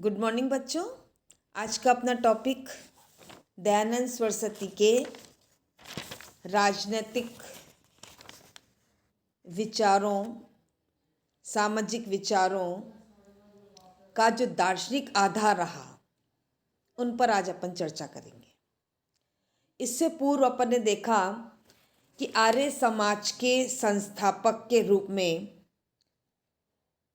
Good morning बच्चों। आज का अपना टॉपिक दयानंद सरस्वती के राजनीतिक विचारों, सामाजिक विचारों का जो दार्शनिक आधार रहा, उन पर आज अपन चर्चा करेंगे। इससे पूर्व अपन ने देखा कि आर्य समाज के संस्थापक के रूप में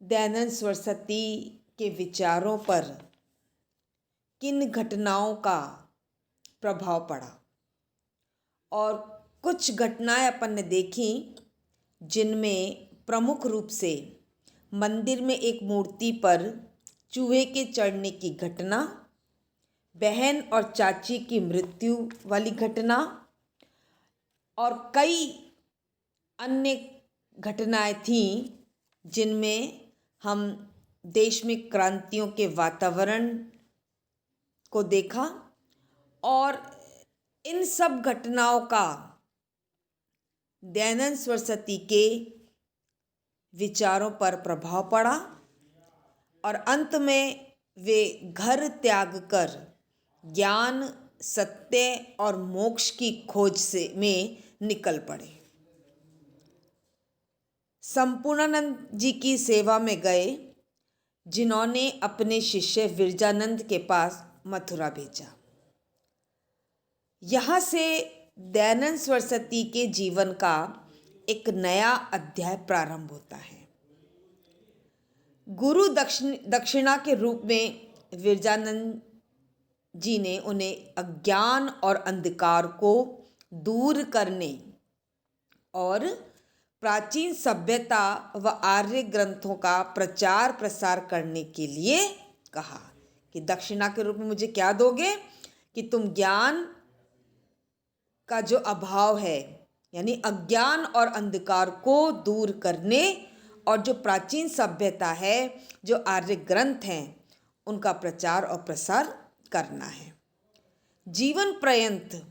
दयानंद सरस्वती के विचारों पर किन घटनाओं का प्रभाव पड़ा, और कुछ घटनाएं अपन ने देखी जिनमें प्रमुख रूप से मंदिर में एक मूर्ति पर चूहे के चढ़ने की घटना, बहन और चाची की मृत्यु वाली घटना और कई अन्य घटनाएं थीं जिनमें हम देश में क्रांतियों के वातावरण को देखा, और इन सब घटनाओं का दयानंद सरस्वती के विचारों पर प्रभाव पड़ा और अंत में वे घर त्याग कर ज्ञान, सत्य और मोक्ष की खोज में निकल पड़े। संपूर्णानंद जी की सेवा में गए, जिन्होंने अपने शिष्य विरजानंद के पास मथुरा भेजा। यहाँ से दयानंद सरस्वती के जीवन का एक नया अध्याय प्रारंभ होता है। गुरु दक्षिणा के रूप में विरजानंद जी ने उन्हें अज्ञान और अंधकार को दूर करने और प्राचीन सभ्यता व आर्य ग्रंथों का प्रचार प्रसार करने के लिए कहा कि दक्षिणा के रूप में मुझे क्या दोगे कि तुम ज्ञान का जो अभाव है, यानी अज्ञान और अंधकार को दूर करने, और जो प्राचीन सभ्यता है, जो आर्य ग्रंथ हैं, उनका प्रचार और प्रसार करना है। जीवन पर्यंत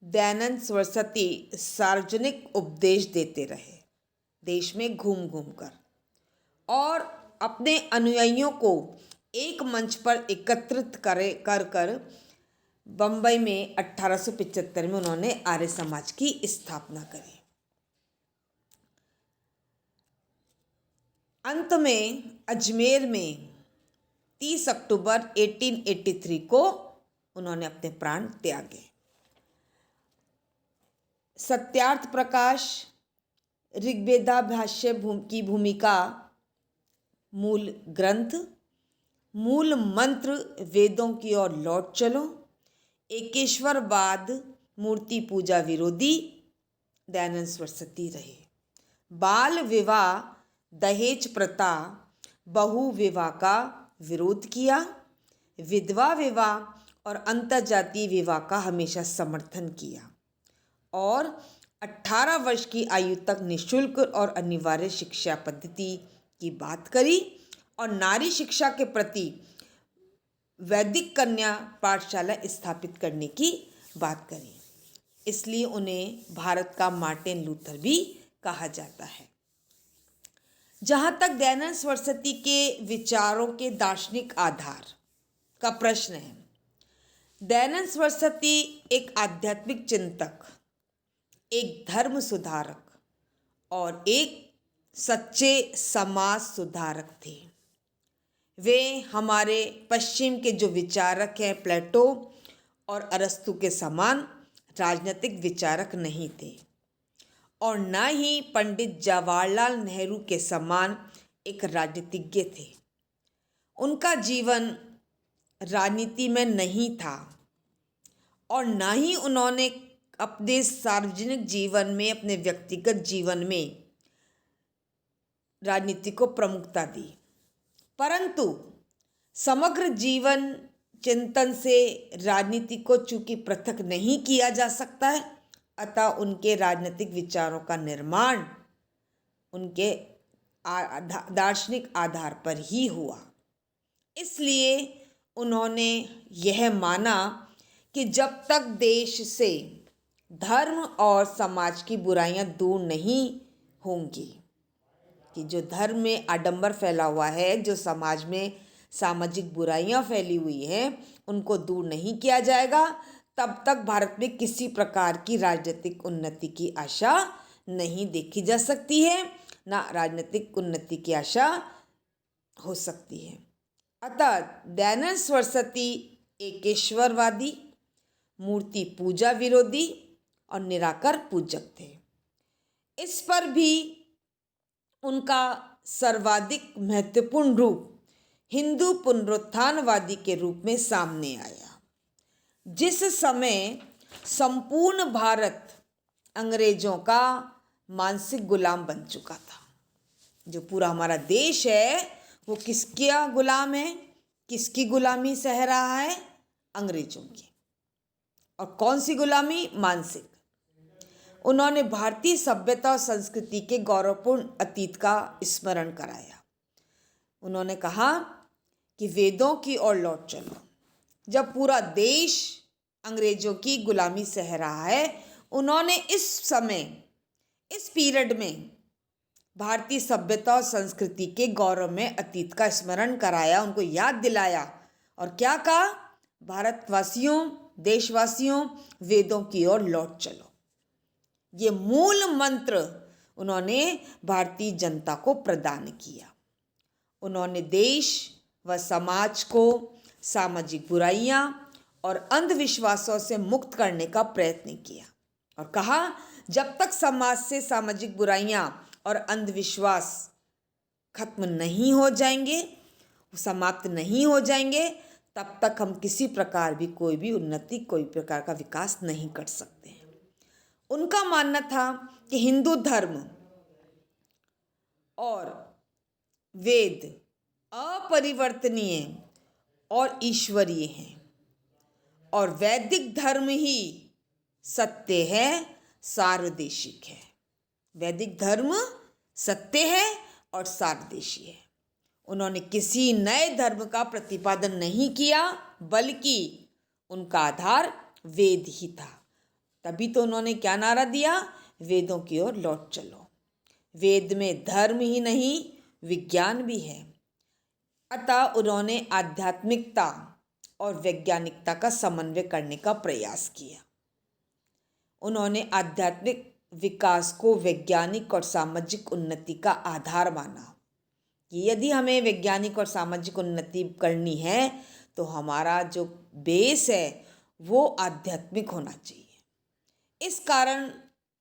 दयानंद सरस्वती सार्वजनिक उपदेश देते रहे, देश में घूम घूम कर, और अपने अनुयायियों को एक मंच पर एकत्रित कर बम्बई में 1875 में उन्होंने आर्य समाज की स्थापना करी। अंत में अजमेर में 30 अक्टूबर 1883 को उन्होंने अपने प्राण त्यागे। सत्यार्थ प्रकाश, ऋग्वेदाभाष्य की भूमिका, मूल ग्रंथ, मूल मंत्र, वेदों की ओर लौट चलो, एकेश्वरवाद, मूर्ति पूजा विरोधी दयानंद सरस्वती रहे। बाल विवाह, दहेज प्रथा, बहु विवाह का विरोध किया, विधवा विवाह और अंतर्जातीय विवाह का हमेशा समर्थन किया, और 18 वर्ष की आयु तक निःशुल्क और अनिवार्य शिक्षा पद्धति की बात करी, और नारी शिक्षा के प्रति वैदिक कन्या पाठशाला स्थापित करने की बात करी। इसलिए उन्हें भारत का मार्टिन लूथर भी कहा जाता है। जहाँ तक दयानंद सरस्वती के विचारों के दार्शनिक आधार का प्रश्न है, दयानंद सरस्वती एक आध्यात्मिक चिंतक, एक धर्म सुधारक और एक सच्चे समाज सुधारक थे। वे हमारे पश्चिम के जो विचारक हैं, प्लेटो और अरस्तु के समान राजनीतिक विचारक नहीं थे, और न ही पंडित जवाहरलाल नेहरू के समान एक राजनीतिज्ञ थे। उनका जीवन राजनीति में नहीं था, और न ही उन्होंने अपने सार्वजनिक जीवन में, अपने व्यक्तिगत जीवन में राजनीति को प्रमुखता दी। परंतु समग्र जीवन चिंतन से राजनीति को चूंकि पृथक नहीं किया जा सकता है, अतः उनके राजनीतिक विचारों का निर्माण उनके दार्शनिक आधार पर ही हुआ। इसलिए उन्होंने यह माना कि जब तक देश से धर्म और समाज की बुराइयां दूर नहीं होंगी, कि जो धर्म में आडंबर फैला हुआ है, जो समाज में सामाजिक बुराइयां फैली हुई हैं, उनको दूर नहीं किया जाएगा, तब तक भारत में किसी प्रकार की राजनीतिक उन्नति की आशा नहीं देखी जा सकती है, ना राजनीतिक उन्नति की आशा हो सकती है। अतः दयानंद सरस्वती एकेश्वरवादी, मूर्ति पूजा विरोधी और निराकार पूजक थे। इस पर भी उनका सर्वाधिक महत्वपूर्ण रूप हिंदू पुनरुत्थानवादी के रूप में सामने आया। जिस समय संपूर्ण भारत अंग्रेजों का मानसिक गुलाम बन चुका था, जो पूरा हमारा देश है वो किसका गुलाम है, किसकी गुलामी सह रहा है? अंग्रेजों की। और कौन सी गुलामी? मानसिक। उन्होंने भारतीय सभ्यता और संस्कृति के गौरवपूर्ण अतीत का स्मरण कराया। उन्होंने कहा कि वेदों की ओर लौट चलो। जब पूरा देश अंग्रेजों की गुलामी सह रहा है, उन्होंने इस समय, इस पीरियड में भारतीय सभ्यता और संस्कृति के गौरव में अतीत का स्मरण कराया, उनको याद दिलाया। और क्या कहा? भारतवासियों, देशवासियों, वेदों की ओर लौट चलो। ये मूल मंत्र उन्होंने भारतीय जनता को प्रदान किया। उन्होंने देश व समाज को सामाजिक बुराइयां और अंधविश्वासों से मुक्त करने का प्रयत्न किया और कहा, जब तक समाज से सामाजिक बुराइयां और अंधविश्वास खत्म नहीं हो जाएंगे, समाप्त नहीं हो जाएंगे, तब तक हम किसी प्रकार भी कोई भी उन्नति, कोई प्रकार का विकास नहीं कर सकते हैं। उनका मानना था कि हिंदू धर्म और वेद अपरिवर्तनीय और ईश्वरीय हैं और वैदिक धर्म ही सत्य है, सार्वदेशिक है। वैदिक धर्म सत्य है और सार्वदेशी है। उन्होंने किसी नए धर्म का प्रतिपादन नहीं किया, बल्कि उनका आधार वेद ही था। तभी तो उन्होंने क्या नारा दिया? वेदों की ओर लौट चलो। वेद में धर्म ही नहीं, विज्ञान भी है। अतः उन्होंने आध्यात्मिकता और वैज्ञानिकता का समन्वय करने का प्रयास किया। उन्होंने आध्यात्मिक विकास को वैज्ञानिक और सामाजिक उन्नति का आधार माना कि यदि हमें वैज्ञानिक और सामाजिक उन्नति करनी है तो हमारा जो बेस है वो आध्यात्मिक होना चाहिए। इस कारण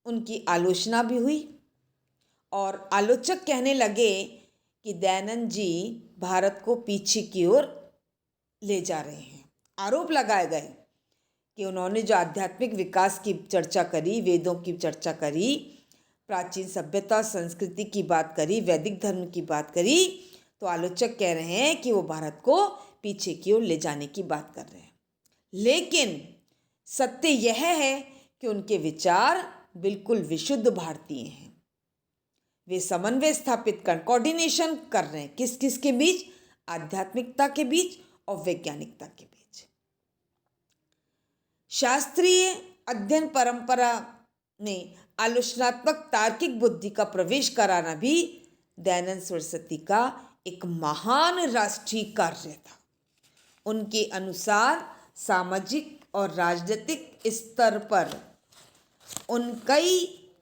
उनकी आलोचना भी हुई और आलोचक कहने लगे कि दयानंद जी भारत को पीछे की ओर ले जा रहे हैं। आरोप लगाए गए कि उन्होंने जो आध्यात्मिक विकास की चर्चा करी, वेदों की चर्चा करी, प्राचीन सभ्यता संस्कृति की बात करी, वैदिक धर्म की बात करी, तो आलोचक कह रहे हैं कि वो भारत को पीछे की ओर ले जाने की बात कर रहे हैं। लेकिन सत्य यह है कि उनके विचार बिल्कुल विशुद्ध भारतीय हैं। वे समन्वय स्थापित कर, कोऑर्डिनेशन कर रहे हैं किस किस के बीच? आध्यात्मिकता के बीच और वैज्ञानिकता के बीच। शास्त्रीय अध्ययन परंपरा में आलोचनात्मक तार्किक बुद्धि का प्रवेश कराना भी दयानंद सरस्वती का एक महान राष्ट्रीय कार्य था। उनके अनुसार सामाजिक और राजनीतिक स्तर पर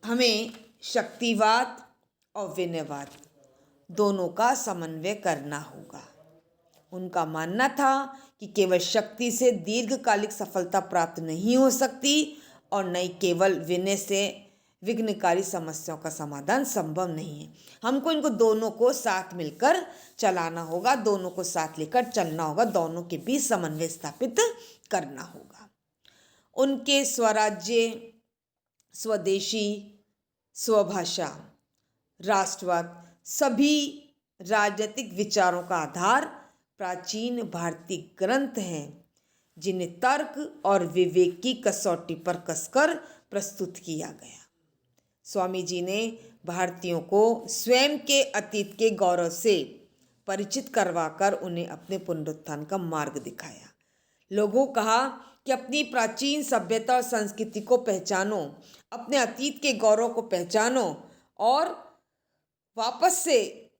हमें शक्तिवाद और विनयवाद दोनों का समन्वय करना होगा। उनका मानना था कि केवल शक्ति से दीर्घकालिक सफलता प्राप्त नहीं हो सकती और न केवल विनय से विघ्नकारी समस्याओं का समाधान संभव नहीं है। हमको इनको दोनों को साथ मिलकर चलाना होगा, दोनों को साथ लेकर चलना होगा, दोनों के बीच समन्वय स्थापित करना होगा। उनके स्वराज्य, स्वदेशी, स्वभाषा, राष्ट्रवाद सभी राजनीतिक विचारों का आधार प्राचीन भारतीय ग्रंथ हैं, जिन्हें तर्क और विवेक की कसौटी पर कसकर प्रस्तुत किया गया। स्वामी जी ने भारतीयों को स्वयं के अतीत के गौरव से परिचित करवाकर उन्हें अपने पुनरुत्थान का मार्ग दिखाया। लोगों को कहा कि अपनी प्राचीन सभ्यता और संस्कृति को पहचानो, अपने अतीत के गौरव को पहचानो और वापस से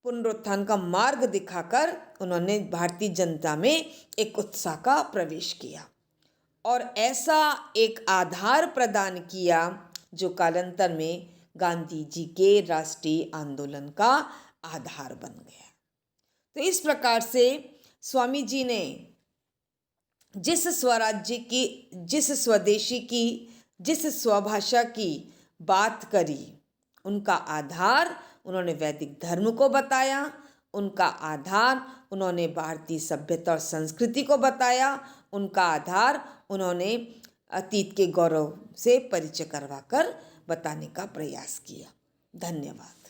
पुनरुत्थान का मार्ग दिखाकर उन्होंने भारतीय जनता में एक उत्साह का प्रवेश किया और ऐसा एक आधार प्रदान किया जो कालांतर में गांधी जी के राष्ट्रीय आंदोलन का आधार बन गया। तो इस प्रकार से स्वामी जी ने जिस स्वराज्य की, जिस स्वदेशी की, जिस स्वभाषा की बात करी, उनका आधार उन्होंने वैदिक धर्म को बताया, उनका आधार उन्होंने भारतीय सभ्यता और संस्कृति को बताया, उनका आधार उन्होंने अतीत के गौरव से परिचय करवाकर बताने का प्रयास किया। धन्यवाद।